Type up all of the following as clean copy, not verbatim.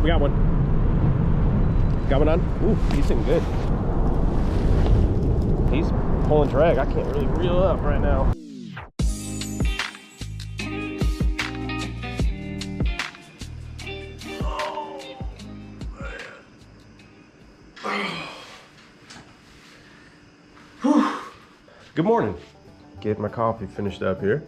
We got one. Got one on? Ooh, he's sitting good. He's pulling drag. I can't really reel up right now. Good morning. Get my coffee finished up here.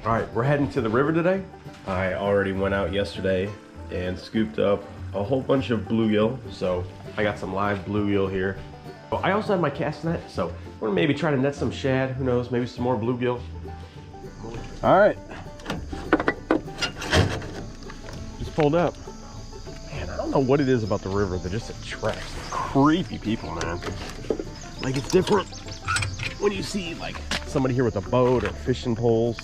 All right, we're heading to the river today. I already went out yesterday and scooped up a whole bunch of bluegill. So I got some live bluegill here. I also have my cast net, so I'm gonna maybe try to net some shad. Who knows, maybe some more bluegill. All right. Just pulled up. Man, I don't know what it is about the river that just attracts creepy people, man. Like, it's different when you see like somebody here with a boat or fishing poles.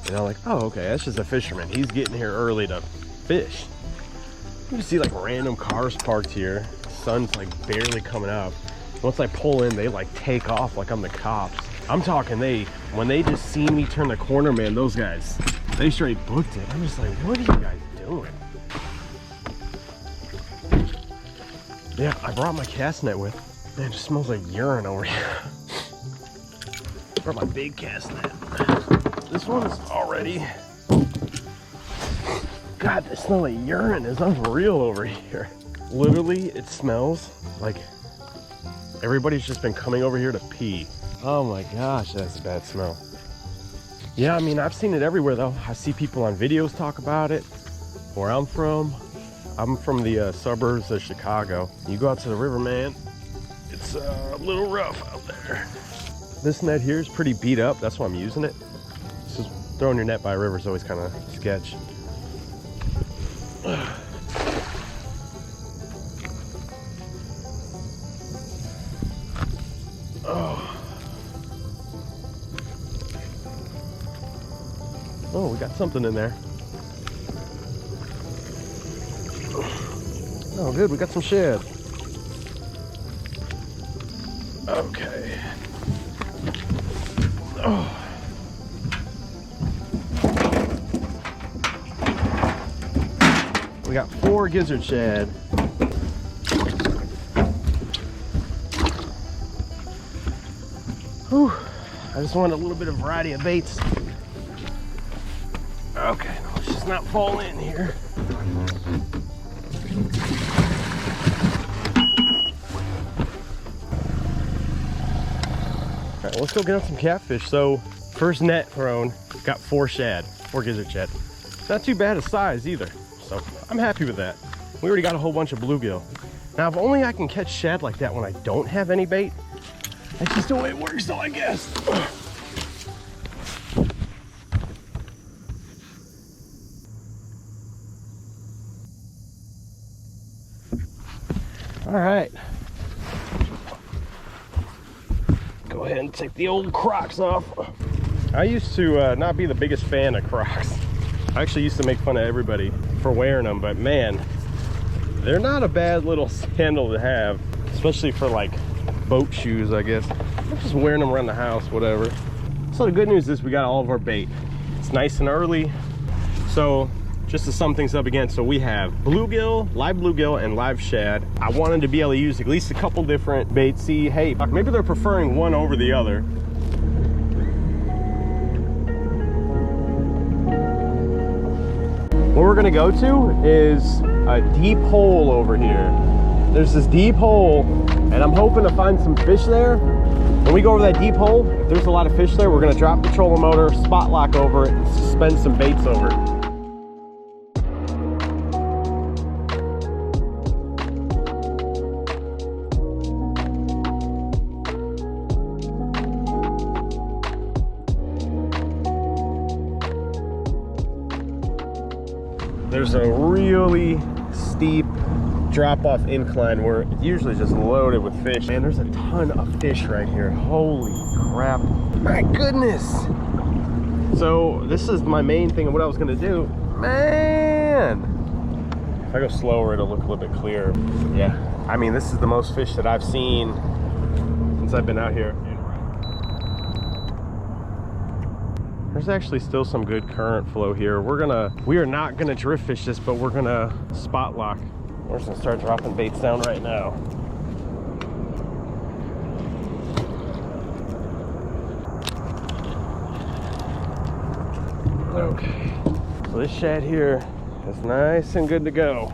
You know, like, oh, okay, that's just a fisherman. He's getting here early to fish. You just see like random cars parked here. The sun's like barely coming up. Once I pull in, they like take off like I'm the cops. I'm talking, when they just see me turn the corner, man, those guys, they straight booked it. I'm just like, what are you guys doing? Yeah, I brought my cast net with. Man, it just smells like urine over here. For my big cast net. This one's already... God, the smell of urine is unreal over here. Literally, it smells like everybody's just been coming over here to pee. Oh my gosh, that's a bad smell. Yeah, I mean, I've seen it everywhere though. I see people on videos talk about it. Where I'm from the suburbs of Chicago. You go out to the river, man, it's a little rough out there. This net here is pretty beat up. That's why I'm using it. Just throwing your net by a river is always kind of sketch. Oh, we got something in there. Oh, good. We got some shad. Okay. Oh. We got 4 gizzard shad. Whew. I just want a little bit of variety of baits. Okay, let's just not fall in here. All right, let's go get on some catfish. So, first net thrown, got 4 shad, 4 gizzard shad. Not too bad a size either. So I'm happy with that. We already got a whole bunch of bluegill. Now, if only I can catch shad like that when I don't have any bait. That's just the way it works though, I guess. All right. Go ahead and take the old Crocs off. I used to not be the biggest fan of Crocs. I actually used to make fun of everybody for wearing them, but man, they're not a bad little sandal to have, especially for like boat shoes, I guess. I'm just wearing them around the house, whatever. So the good news is we got all of our bait. It's nice and early. So just to sum things up again, so we have bluegill, live bluegill, and live shad. I wanted to be able to use at least a couple different baits. See, hey, maybe they're preferring one over the other. What we're gonna go to is a deep hole over here. There's this deep hole, and I'm hoping to find some fish there. When we go over that deep hole, if there's a lot of fish there, we're gonna drop the trolling motor, spot lock over it, and suspend some baits over it. There's a really steep drop-off incline where it's usually just loaded with fish. Man, there's a ton of fish right here. Holy crap. My goodness. So this is my main thing of what I was gonna do. Man. If I go slower, it'll look a little bit clearer. Yeah, I mean, this is the most fish that I've seen since I've been out here. There's actually still some good current flow here. We are not gonna drift fish this, but we're gonna spot lock. We're just gonna start dropping baits down right now. Okay, so this shad here is nice and good to go.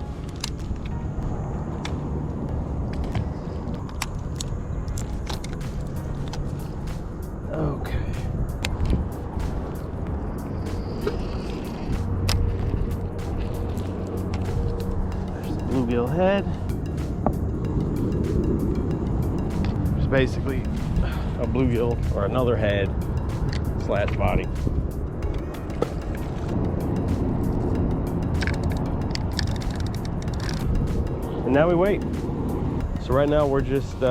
Okay. There's the bluegill head. It's basically a bluegill or another head slash body. And now we wait. So right now we're just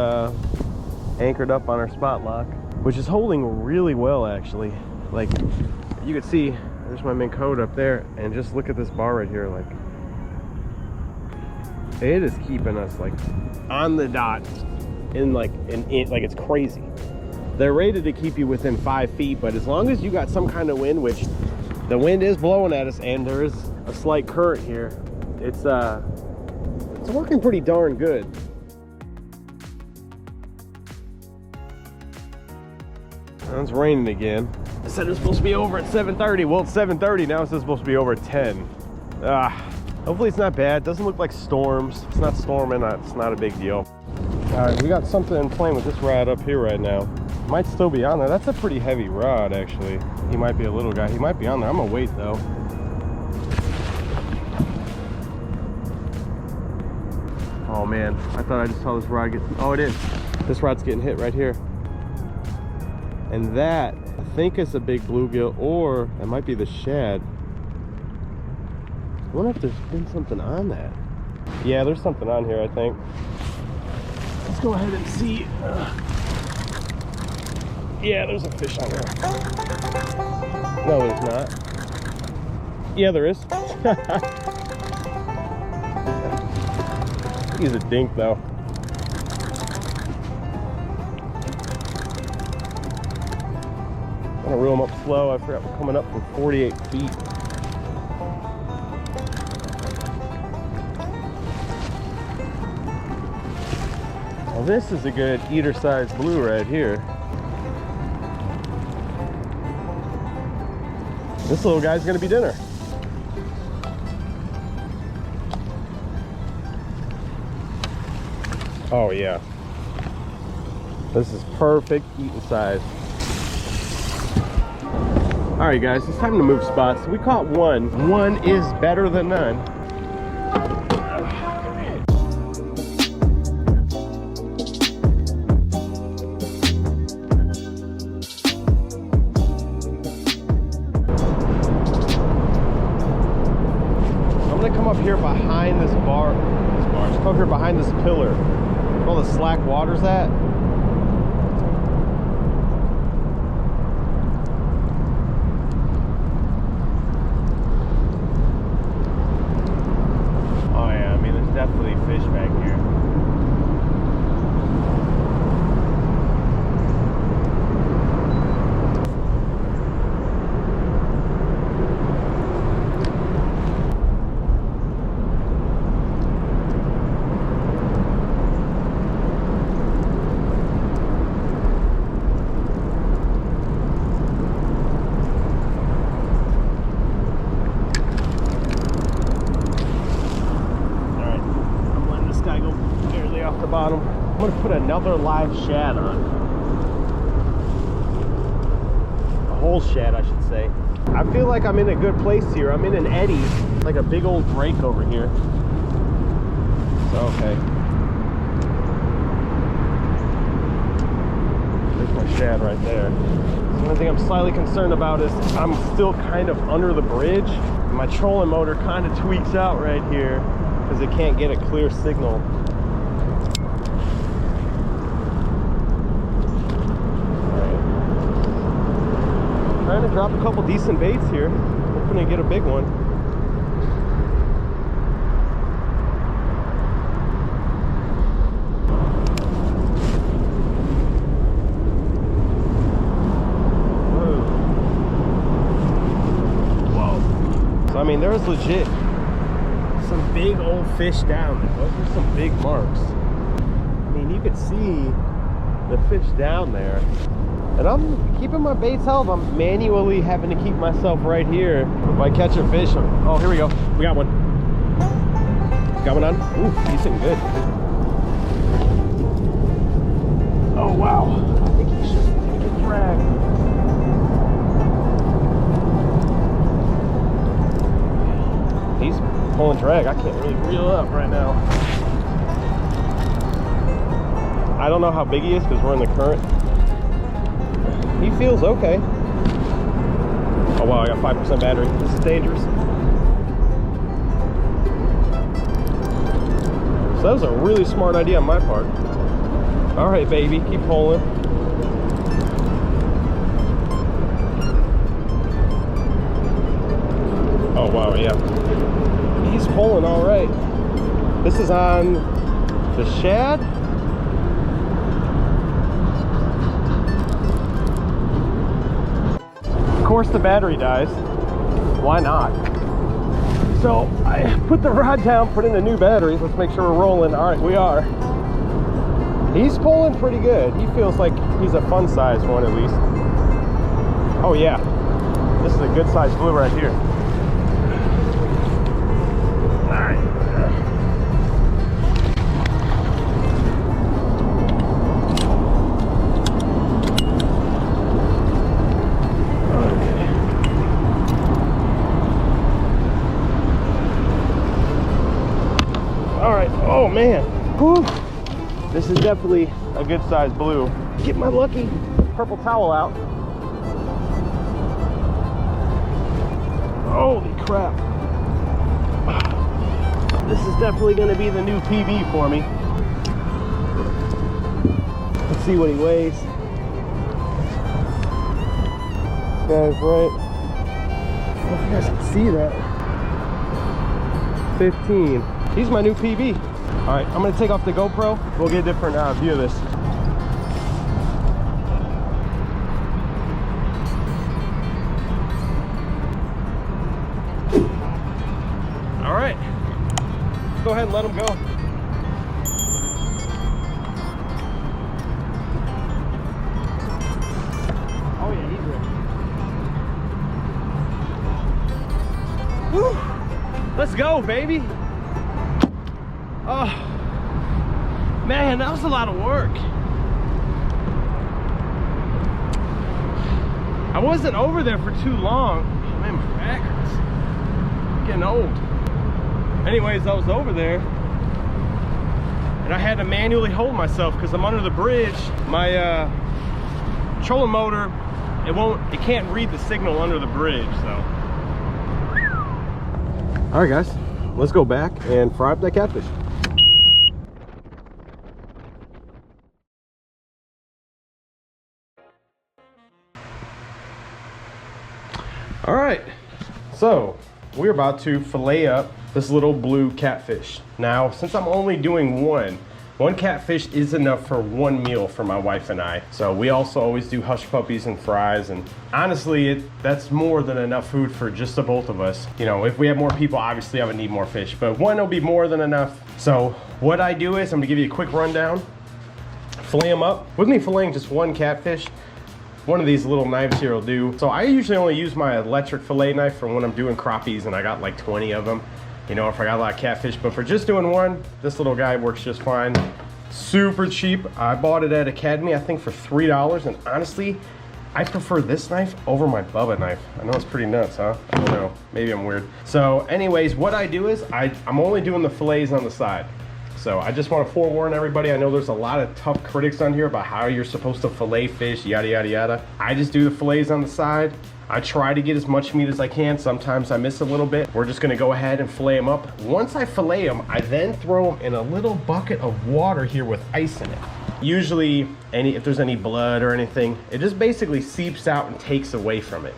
anchored up on our spot lock, which is holding really well actually. Like you can see, there's my main code up there, and just look at this bar right here. Like it is keeping us like on the dot in like it's crazy. They're rated to keep you within 5 feet, but as long as you got some kind of wind, which the wind is blowing at us and there is a slight current here, it's working pretty darn good. It's raining again. I said it's supposed to be over at 7:30. Well, it's 7:30 now. It's supposed to be over at 10. Hopefully it's not bad. It doesn't look like storms. It's not storming. It's not a big deal. All right, we got something playing with this rod up here right now. Might still be on there. That's a pretty heavy rod actually. He might be a little guy. He might be on there. I'm gonna wait though. Oh man, I thought I just saw this rod get, oh it is. This rod's getting hit right here. And that, I think is a big bluegill, or it might be the shad. I wonder if there's been something on that. Yeah, there's something on here, I think. Let's go ahead and see. Yeah, there's a fish on there. No, there's not. Yeah, there is. He's a dink though. I'm gonna reel him up slow. I forgot we're coming up from 48 feet. Well, this is a good eater-sized blue right here. This little guy's gonna be dinner. Oh yeah, this is perfect eating size. All right guys, it's time to move spots. We caught one. One is better than none. I'm gonna come up here behind this bar. Just come up here behind this pillar. Where all the slack water's at. Oh yeah, I mean there's definitely fish back here. Bottom. I'm gonna put another live shad on. A whole shad, I should say. I feel like I'm in a good place here. I'm in an eddy, like a big old break over here. So, okay. There's my shad right there. The only thing I'm slightly concerned about is I'm still kind of under the bridge. My trolling motor kind of tweaks out right here because it can't get a clear signal. Trying to drop a couple decent baits here. Hoping to get a big one. Whoa. there's legit some big old fish down there. Those are some big marks. I mean, you could see the fish down there. And I'm keeping my baits held. I'm manually having to keep myself right here. If I catch a fish, oh, here we go. We got one. Got one on? Ooh, he's sitting good. Oh, wow. I think he should take a drag. He's pulling drag. I can't really reel up right now. I don't know how big he is because we're in the current. He feels okay. Oh wow, I got 5% battery. This is dangerous. So that was a really smart idea on my part. All right, baby, keep pulling. Oh wow, yeah. He's pulling all right. This is on the shad. Of course the battery dies. Why not? So I put the rod down, put in a new battery. Let's make sure we're rolling. All right, we are. He's pulling pretty good. He feels like he's a fun size one at least. Oh yeah, this is a good size blue right here. All right. Oh man, whew. This is definitely a good size blue. Get my lucky purple towel out. Holy crap. This is definitely going to be the new PB for me. Let's see what he weighs. This guy's right. I don't know if you guys can see that. 15. He's my new PB. All right, I'm gonna take off the GoPro. We'll get a different view of this. All right, go ahead and let him go. Oh yeah, he's ready. Woo! Let's go, baby. Oh, man, that was a lot of work. I wasn't over there for too long. Oh, man, my back hurts. I'm getting old. Anyways, I was over there and I had to manually hold myself because I'm under the bridge. My trolling motor, it can't read the signal under the bridge, so. All right, guys, let's go back and fry up that catfish. All right, so we're about to fillet up this little blue catfish. Now, since I'm only doing one catfish is enough for one meal for my wife and I. So we also always do hush puppies and fries, and honestly, that's more than enough food for just the both of us. You know, if we have more people, obviously I would need more fish, but one will be more than enough. So what I do is I'm gonna give you a quick rundown, fillet them up. With me filleting just one catfish, one of these little knives here will do. So I usually only use my electric fillet knife for when I'm doing crappies, and I got like 20 of them, you know, if I got a lot of catfish. But for just doing one, this little guy works just fine. Super cheap. I bought it at Academy, I think for $3, and honestly, I prefer this knife over my Bubba knife. I know it's pretty nuts, huh? I don't know, maybe I'm weird. So anyways, what I do is I'm only doing the fillets on the side. So I just want to forewarn everybody. I know there's a lot of tough critics on here about how you're supposed to fillet fish, yada, yada, yada. I just do the fillets on the side. I try to get as much meat as I can. Sometimes I miss a little bit. We're just gonna go ahead and fillet them up. Once I fillet them, I then throw them in a little bucket of water here with ice in it. Usually, if there's any blood or anything, it just basically seeps out and takes away from it.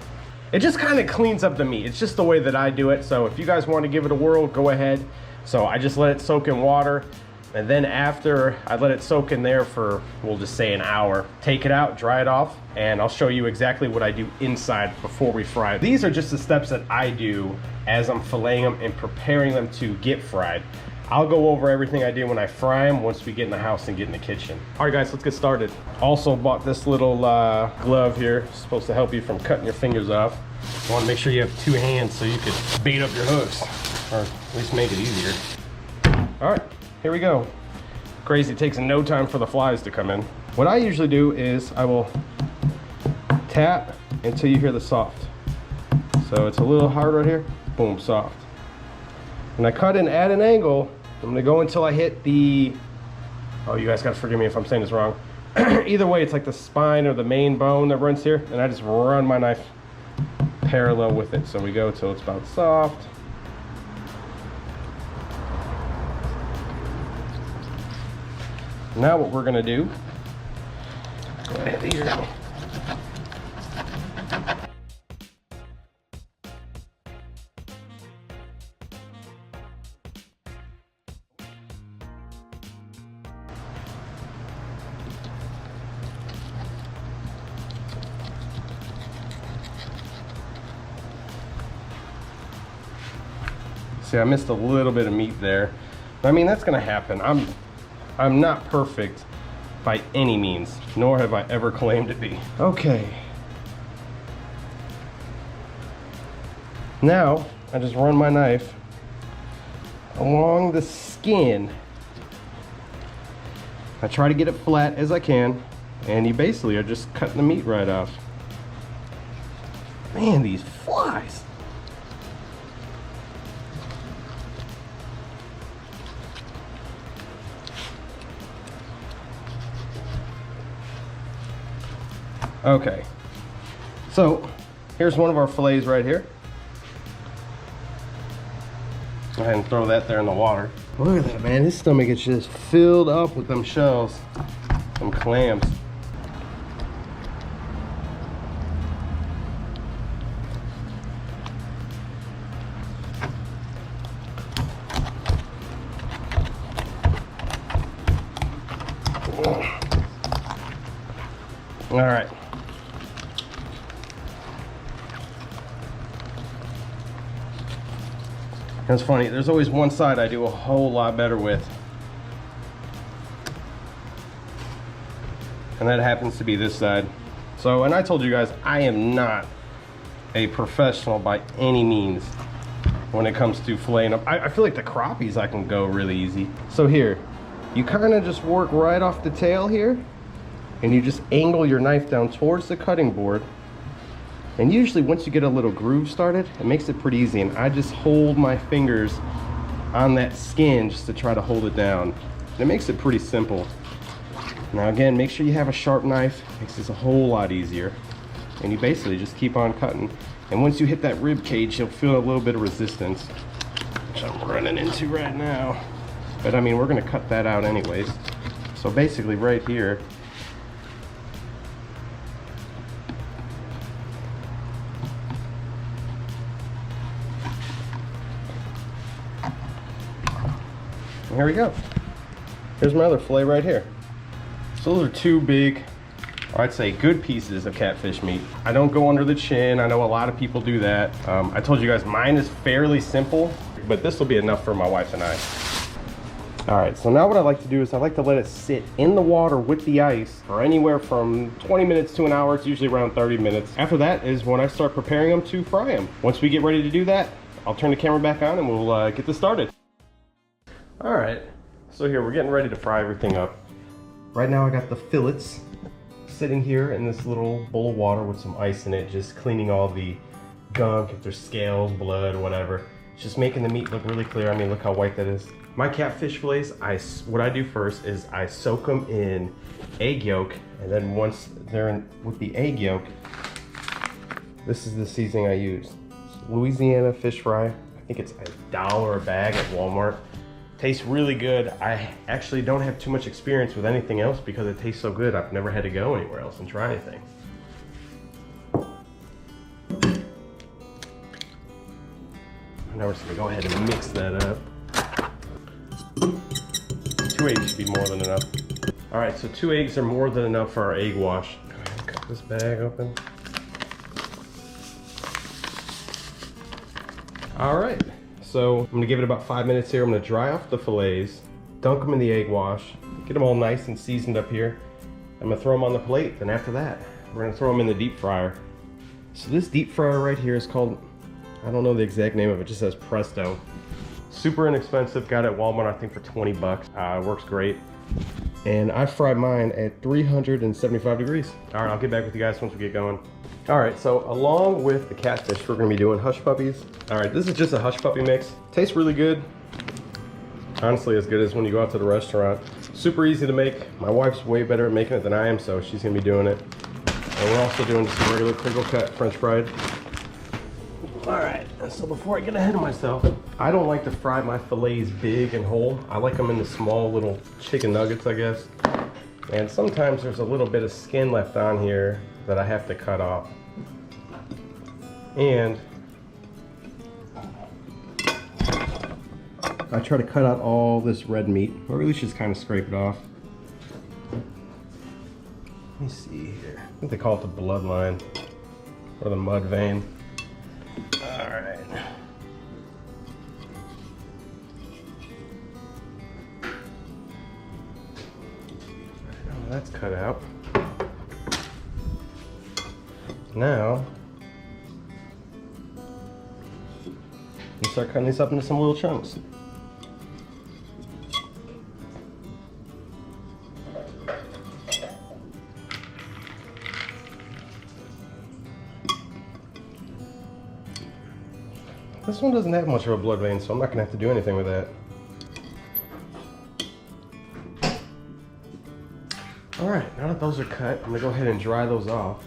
It just kind of cleans up the meat. It's just the way that I do it. So if you guys want to give it a whirl, go ahead. So I just let it soak in water. And then after I let it soak in there for, we'll just say an hour, take it out, dry it off, and I'll show you exactly what I do inside before we fry. These are just the steps that I do as I'm filleting them and preparing them to get fried. I'll go over everything I do when I fry them once we get in the house and get in the kitchen. All right guys, let's get started. Also bought this little glove here. It's supposed to help you from cutting your fingers off. You want to make sure you have 2 hands so you can bait up your hooks, or at least make it easier. All right, here we go. Crazy, it takes no time for the flies to come in. What I usually do is I will tap until you hear the soft. So it's a little hard right here, boom, soft. When I cut in at an angle, I'm gonna go until I hit the, oh, you guys gotta forgive me if I'm saying this wrong. Either way, it's like the spine or the main bone that runs here, and I just run my knife parallel with it. So we go till it's about soft. Now what we're gonna do, go ahead here. See, I missed a little bit of meat there. I mean, that's gonna happen. I'm not perfect by any means, nor have I ever claimed to be. Okay. Now, I just run my knife along the skin. I try to get it flat as I can, and you basically are just cutting the meat right off. Man, these flies. Okay, so here's one of our fillets right here. Go ahead and throw that there in the water. Look at that, man. His stomach is just filled up with them shells, them clams. All right. It's funny, there's always one side I do a whole lot better with. And that happens to be this side. So, and I told you guys, I am not a professional by any means when it comes to filleting up. I feel like the crappies I can go really easy. So here, you kind of just work right off the tail here, and you just angle your knife down towards the cutting board. And usually once you get a little groove started, it makes it pretty easy. And I just hold my fingers on that skin just to try to hold it down. And it makes it pretty simple. Now again, make sure you have a sharp knife. It makes this a whole lot easier. And you basically just keep on cutting. And once you hit that rib cage, you'll feel a little bit of resistance, which I'm running into right now. But I mean, we're gonna cut that out anyways. So basically right here, here we go. Here's my other fillet right here. So those are 2 big, or I'd say good pieces of catfish meat. I don't go under the chin. I know a lot of people do that. I told you guys mine is fairly simple, but this will be enough for my wife and I. All right, so now what I like to do is I like to let it sit in the water with the ice for anywhere from 20 minutes to an hour. It's usually around 30 minutes. After that is when I start preparing them to fry them. Once we get ready to do that, I'll turn the camera back on and we'll get this started. All right, so here we're getting ready to fry everything up. Right now I got the fillets sitting here in this little bowl of water with some ice in it, just cleaning all the gunk, if there's scales, blood, whatever. It's just making the meat look really clear. I mean, look how white that is. My catfish fillets, what I do first is I soak them in egg yolk, and then once they're in with the egg yolk, this is the seasoning I use. It's Louisiana fish fry. I think it's $1 a bag at Walmart. Tastes really good. I actually don't have too much experience with anything else because it tastes so good. I've never had to go anywhere else and try anything. Now we're just gonna go ahead and mix that up. 2 2 eggs should be more than enough. All right, so 2 eggs are more than enough for our egg wash. Go ahead and cut this bag open. All right, so I'm gonna give it about 5 minutes here. I'm gonna dry off the fillets, dunk them in the egg wash, get them all nice and seasoned up here. I'm gonna throw them on the plate, then after that, we're gonna throw them in the deep fryer. So this deep fryer right here is called, I don't know the exact name of it, just says Presto. Super inexpensive, got it at Walmart I think for 20 bucks. Works great. And I fried mine at 375 degrees. All right, I'll get back with you guys once we get going. All right, so along with the catfish, we're gonna be doing hush puppies. All right, this is just a hush puppy mix. Tastes really good. Honestly, as good as when you go out to the restaurant. Super easy to make. My wife's way better at making it than I am, so she's gonna be doing it. And we're also doing just regular crinkle cut French fried. All right, so before I get ahead of myself, I don't like to fry my fillets big and whole. I like them in the small little chicken nuggets, I guess. And sometimes there's a little bit of skin left on here that I have to cut off. And I try to cut out all this red meat, or at least just kind of scrape it off. Let me see here. I think they call it the bloodline, or the mud vein. All right. Oh, that's cut out. Now, you start cutting these up into some little chunks. This one doesn't have much of a blood vein, so I'm not gonna have to do anything with that. All right, now that those are cut, I'm gonna go ahead and dry those off.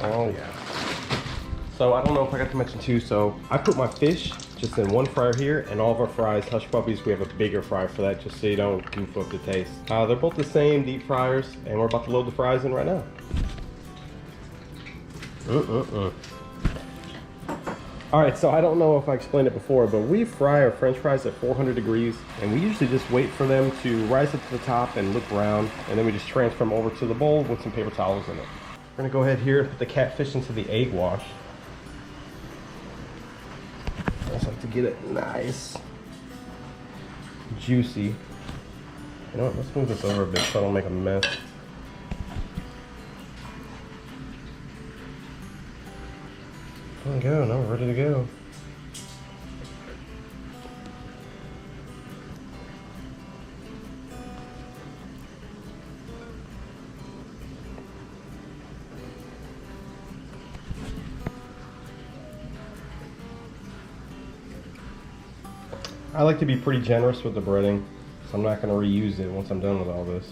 Oh yeah. So I don't know if I got to mention too, so I put my fish just in one fryer here, and all of our fries, hush puppies, we have a bigger fryer for that, just so you don't goof up the taste. They're both the same deep fryers, and we're about to load the fries in right now. All right, so I don't know if I explained it before, but we fry our French fries at 400 degrees, and we usually just wait for them to rise up to the top and look brown, and then we just transfer them over to the bowl with some paper towels in it. We're gonna go ahead here and put the catfish into the egg wash. I just like to get it nice, juicy. You know what, let's move this over a bit so I don't make a mess. There we go, now we're ready to go. I like to be pretty generous with the breading, so I'm not going to reuse it once I'm done with all this.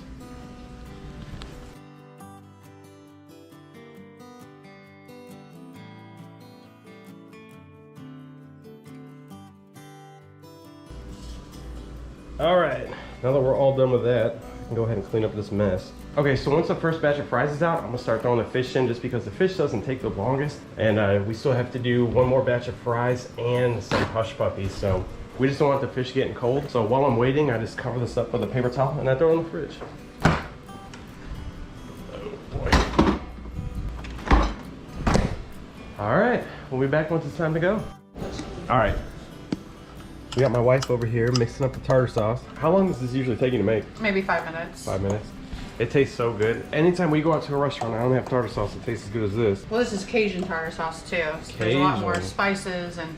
All right, now that we're all done with that, I can go ahead and clean up this mess. Okay, so once the first batch of fries is out, I'm gonna start throwing the fish in, just because the fish doesn't take the longest, and we still have to do one more batch of fries and some hush puppies, so we just don't want the fish getting cold. So while I'm waiting, I just cover this up with a paper towel and I throw it in the fridge. Oh boy. All right, we'll be back once it's time to go. All right. We got my wife over here mixing up the tartar sauce. How long does this usually take you to make? Maybe 5 minutes. 5 minutes. It tastes so good. Anytime we go out to a restaurant, I don't have tartar sauce that tastes as good as this. Well, this is Cajun tartar sauce too. So there's a lot more spices and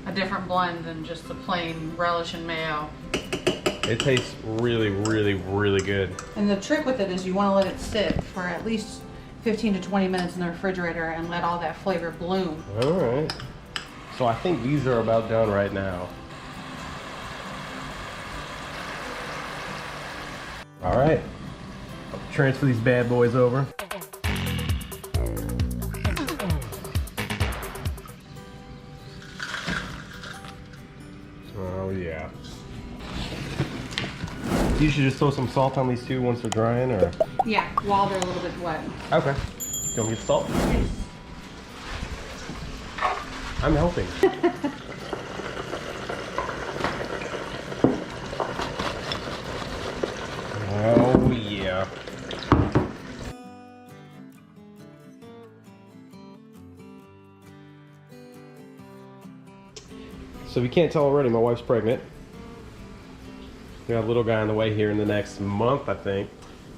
a different blend than just the plain relish and mayo. It tastes really, really, really good. And the trick with it is you want to let it sit for at least 15 to 20 minutes in the refrigerator and let all that flavor bloom. All right. So I think these are about done right now. All right, transfer these bad boys over. Oh yeah. You usually just throw some salt on these too once they're drying, or? Yeah, while they're a little bit wet. Okay. You want me to get salt? I'm helping. Oh yeah. So if you can't tell already, my wife's pregnant. We got a little guy on the way here in the next month, I think.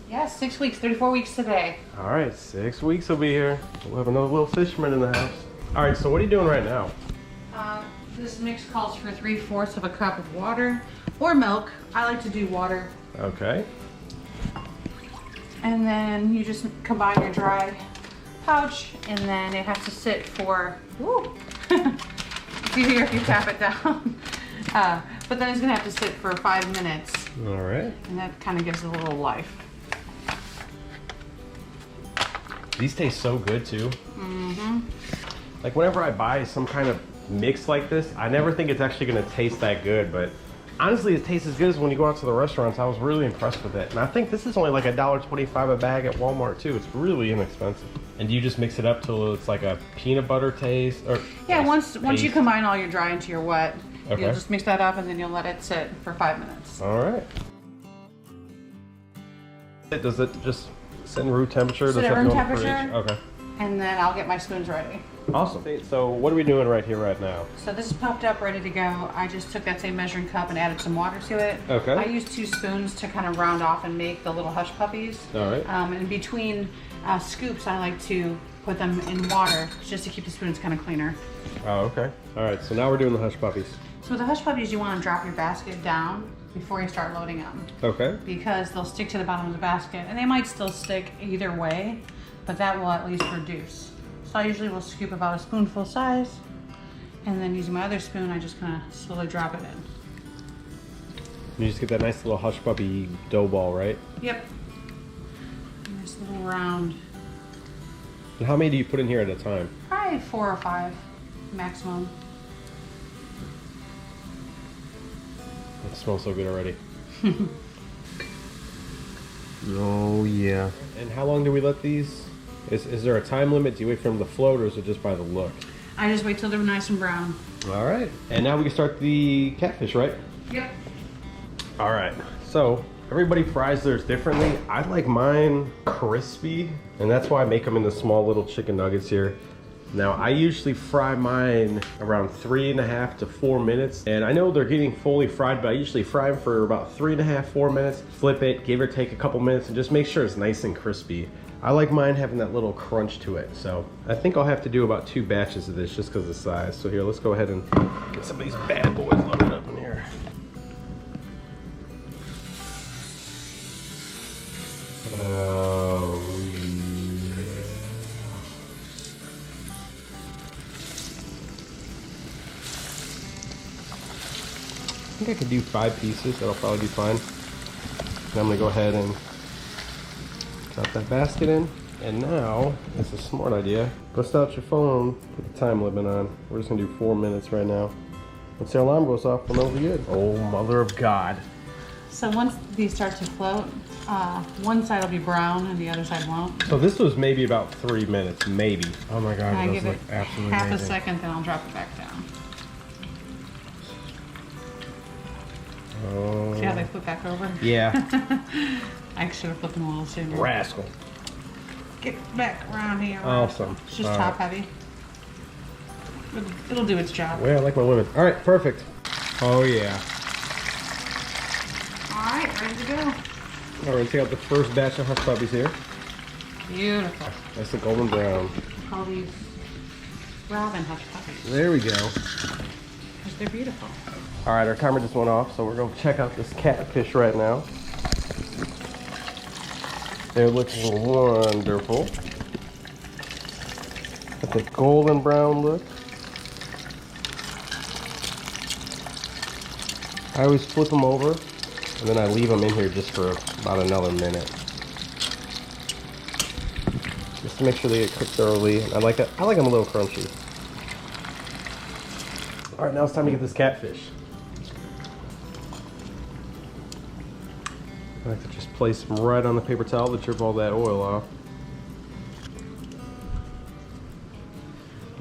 Yeah, 6 weeks, 34 weeks today. All right, 6 weeks will be here. We'll have another little fisherman in the house. All right, so what are you doing right now? This mix calls for 3/4 of a cup of water or milk. I like to do water. Okay. And then you just combine your dry pouch, and then it has to sit for, woo, it's easier if you tap it down. But then it's gonna have to sit for 5 minutes. All right. And that kind of gives it a little life. These taste so good too. Mm-hmm. Like whenever I buy some kind of mix like this, I never think it's actually gonna taste that good, but honestly, it tastes as good as when you go out to the restaurants. I was really impressed with it. And I think this is only like $1.25 a bag at Walmart too. It's really inexpensive. And do you just mix it up till it's like a peanut butter taste? Or yeah, once you combine all your dry into your wet, okay, you'll just mix that up and then you'll let it sit for 5 minutes. All right. Does it just sit in room temperature? Sit Does at it room go in the temperature. fridge? Okay. And then I'll get my spoons ready. Awesome. So what are we doing right here, right now? So this is popped up, ready to go. I just took that same measuring cup and added some water to it. Okay. I used 2 spoons to kind of round off and make the little hush puppies. All right. And between scoops, I like to put them in water just to keep the spoons kind of cleaner. Oh, okay. All right, so now we're doing the hush puppies. So with the hush puppies, you want to drop your basket down before you start loading them. Okay. Because they'll stick to the bottom of the basket, and they might still stick either way, but that will at least reduce. So I usually will scoop about a spoonful size, and then using my other spoon, I just kind of slowly drop it in. You just get that nice little hush puppy dough ball, right? Yep. Nice little round. And how many do you put in here at a time? Probably 4 or 5 maximum. It smells so good already. Oh yeah. And how long do we let these? Is there a time limit? Do you wait for them to float, or is it just by the look? I just wait till they're nice and brown. All right. And now we can start the catfish, right? Yep. All right. So everybody fries theirs differently. I like mine crispy, and that's why I make them into small little chicken nuggets here. Now I usually fry mine around 3.5 to 4 minutes, and I know they're getting fully fried, but I usually fry them for about 3.5, 4 minutes. Flip it, give or take a couple minutes, and just make sure it's nice and crispy. I like mine having that little crunch to it, so I think I'll have to do about 2 batches of this just because of the size. So here, let's go ahead and get some of these bad boys loaded up in here. Oh, yeah. I think I could do 5 pieces. That'll probably be fine. And I'm gonna go ahead and drop that basket in. And now, it's a smart idea. Bust out your phone, put the time limit on. We're just gonna do 4 minutes right now. Once the alarm goes off, we'll know we're good. Oh, mother of God. So once these start to float, one side will be brown and the other side won't. So this was maybe about 3 minutes, maybe. Oh my God, I it give does it look absolutely half amazing. a second, then I'll drop it back down. Oh. See how they flip back over? Yeah. I should have flipped them a little sooner. Rascal. Get back around here. Awesome. It's just All top right. heavy. It'll do its job. Well, I like my women. All right, perfect. Oh yeah. All right, ready to go. All right, take out the first batch of hush puppies here. Beautiful. That's the golden brown. We call these Robin hush puppies There we go. because they're beautiful. All right, our timer just went off, so we're gonna check out this catfish right now. They're looking wonderful. Got the golden brown look. I always flip them over, and then I leave them in here just for about another minute. Just to make sure they get cooked thoroughly. I like them a little crunchy. All right, now it's time to get this catfish. place them right on the paper towel to trip all that oil off.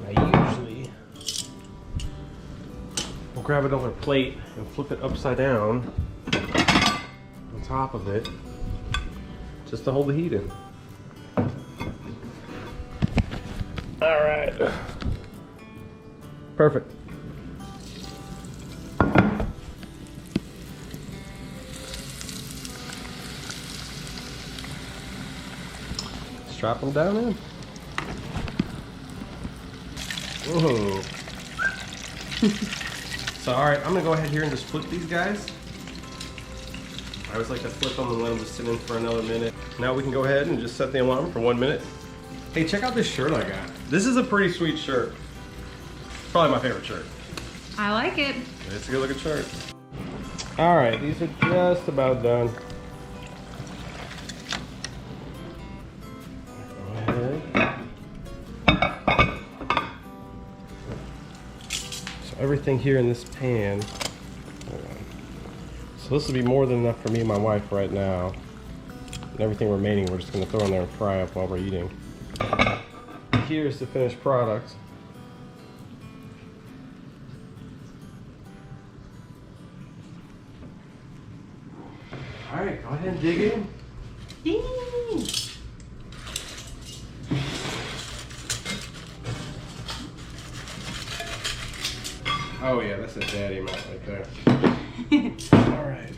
I usually will grab another plate and flip it upside down on top of it just to hold the heat in. All right. Perfect. Strap them down in. Whoa. So, all right, I'm gonna go ahead here and just flip these guys. I always like to flip them and let them just sit in for another minute. Now we can go ahead and just set the alarm for 1 minute. Hey, check out this shirt I got. This is a pretty sweet shirt. Probably my favorite shirt. I like it. It's a good looking shirt. All right, these are just about done. Go ahead. So everything here in this pan. So this will be more than enough for me and my wife right now. And everything remaining we're just gonna throw in there and fry up while we're eating. Here's the finished product. All right, go ahead and dig in. Oh yeah, that's a daddy amount right there. All right.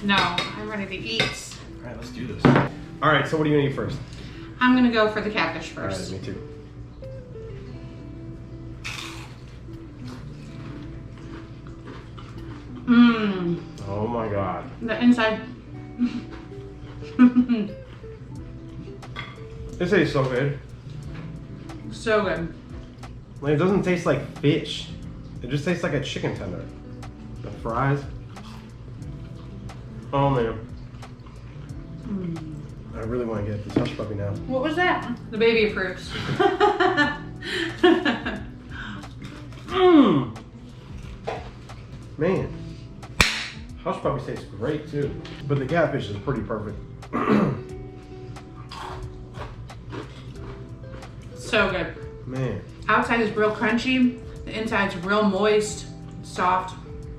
No, I'm ready to eat. All right, let's do this. All right, so what are you gonna eat first? I'm gonna go for the catfish first. All right, me too. Mmm. Oh my God. The inside. This tastes so good. So good. Like, it doesn't taste like fish. It just tastes like a chicken tender. The fries. Oh man. Mm. I really want to get this hush puppy now. What was that? The baby fruits. Mmm. Man. Hush puppy tastes great too. But the catfish is pretty perfect. So good. Man. Outside is real crunchy. The inside's real moist, soft,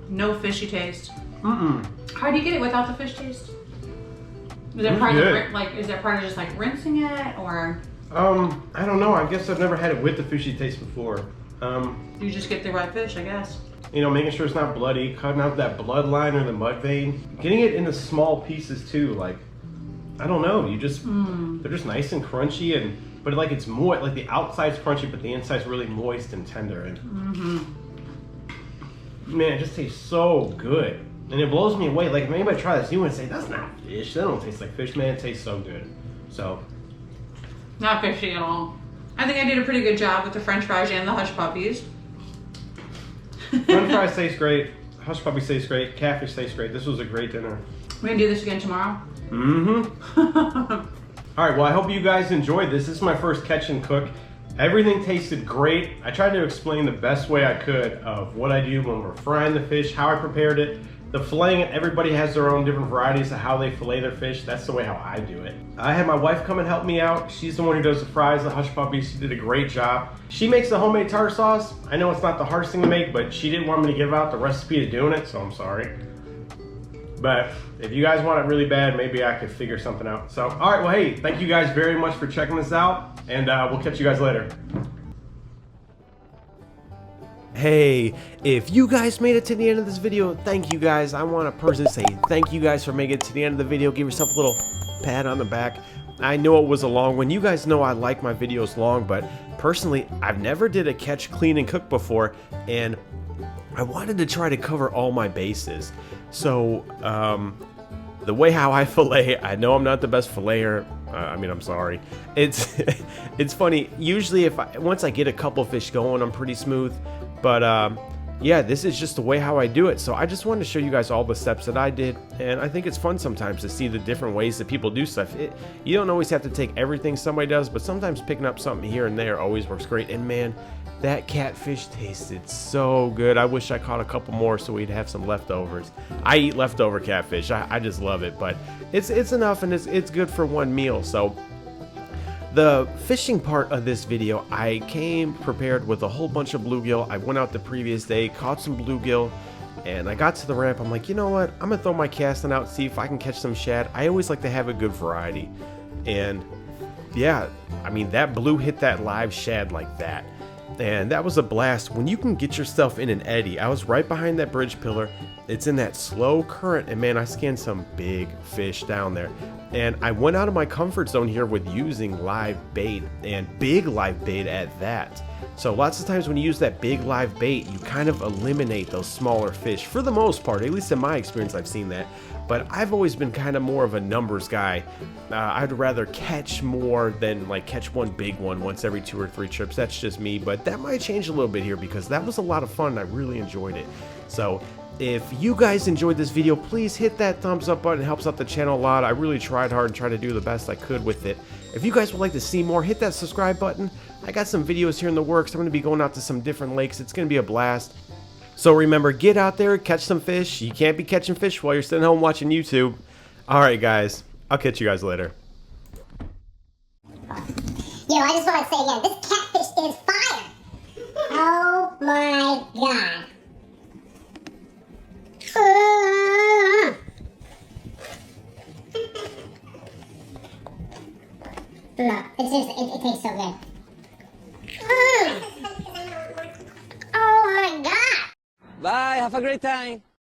no fishy taste. How do you get it without the fish taste? Is that part of is that part of just like rinsing it, or? I don't know. I guess I've never had it with the fishy taste before. You just get the right fish, I guess. You know, making sure it's not bloody, cutting out that bloodline or the mud vein, getting it into small pieces too. Like, I don't know. You just they're just nice and crunchy, but like it's moist. Like the outside's crunchy, but the inside's really moist and tender. And man, it just tastes so good. And it blows me away. Like if anybody try this, you would say that's not fish. That don't taste like fish, man. It tastes so good. So not fishy at all. I think I did a pretty good job with the French fries and the hush puppies. French fries taste great. Hush puppy tastes great. Catfish tastes great. This was a great dinner. We can do this again tomorrow. All right. Well, I hope you guys enjoyed this. This is my first catch and cook. Everything tasted great. I tried to explain the best way I could of what I do when we're frying the fish, how I prepared it. The filleting, everybody has their own different varieties of how they fillet their fish. That's the way how I do it. I had my wife come and help me out. She's the one who does the fries, the hush puppies. She did a great job. She makes the homemade tartar sauce. I know it's not the hardest thing to make, but she didn't want me to give out the recipe of doing it, so I'm sorry. But if you guys want it really bad, maybe I could figure something out. So, all right, well, hey, thank you guys very much for checking this out, and we'll catch you guys later. Hey, if you guys made it to the end of this video, thank you guys. I want to personally say thank you guys for making it to the end of the video. Give yourself a little pat on the back. I know it was a long one. You guys know I like my videos long, but personally, I've never did a catch, clean, and cook before, and I wanted to try to cover all my bases. So, the way how I fillet, I know I'm not the best filleter. I mean, I'm sorry. It's funny. Usually, once I get a couple fish going, I'm pretty smooth. But yeah, this is just the way how I do it. So I just wanted to show you guys all the steps that I did, and I think it's fun sometimes to see the different ways that people do stuff. You don't always have to take everything somebody does, but sometimes picking up something here and there always works great. And man, that catfish tasted so good. I wish I caught a couple more so we'd have some leftovers. I eat leftover catfish. I just love it, but it's enough, and it's good for one meal. So the fishing part of this video, I came prepared with a whole bunch of bluegill. I went out the previous day, caught some bluegill, and I got to the ramp. I'm like, you know what? I'm gonna throw my casting out, see if I can catch some shad. I always like to have a good variety. And yeah, I mean, that blue hit that live shad like that. And that was a blast. When you can get yourself in an eddy, I was right behind that bridge pillar. It's in that slow current, and man, I skinned some big fish down there. And I went out of my comfort zone here with using live bait, and big live bait at that. So lots of times when you use that big live bait, you kind of eliminate those smaller fish for the most part. At least in my experience, I've seen that. But I've always been kind of more of a numbers guy. I'd rather catch more than like catch one big one once every 2 or 3 trips. That's just me, but that might change a little bit here because that was a lot of fun. I really enjoyed it. So if you guys enjoyed this video, please hit that thumbs up button. It helps out the channel a lot. I really tried hard and tried to do the best I could with it. If you guys would like to see more, hit that subscribe button. I got some videos here in the works. I'm going to be going out to some different lakes. It's going to be a blast. So remember, get out there, catch some fish. You can't be catching fish while you're sitting home watching YouTube. Alright guys, I'll catch you guys later. Yo, I just want to say again, this catfish is fire! Oh my god. No, it tastes so good. Oh my god! Bye, have a great time.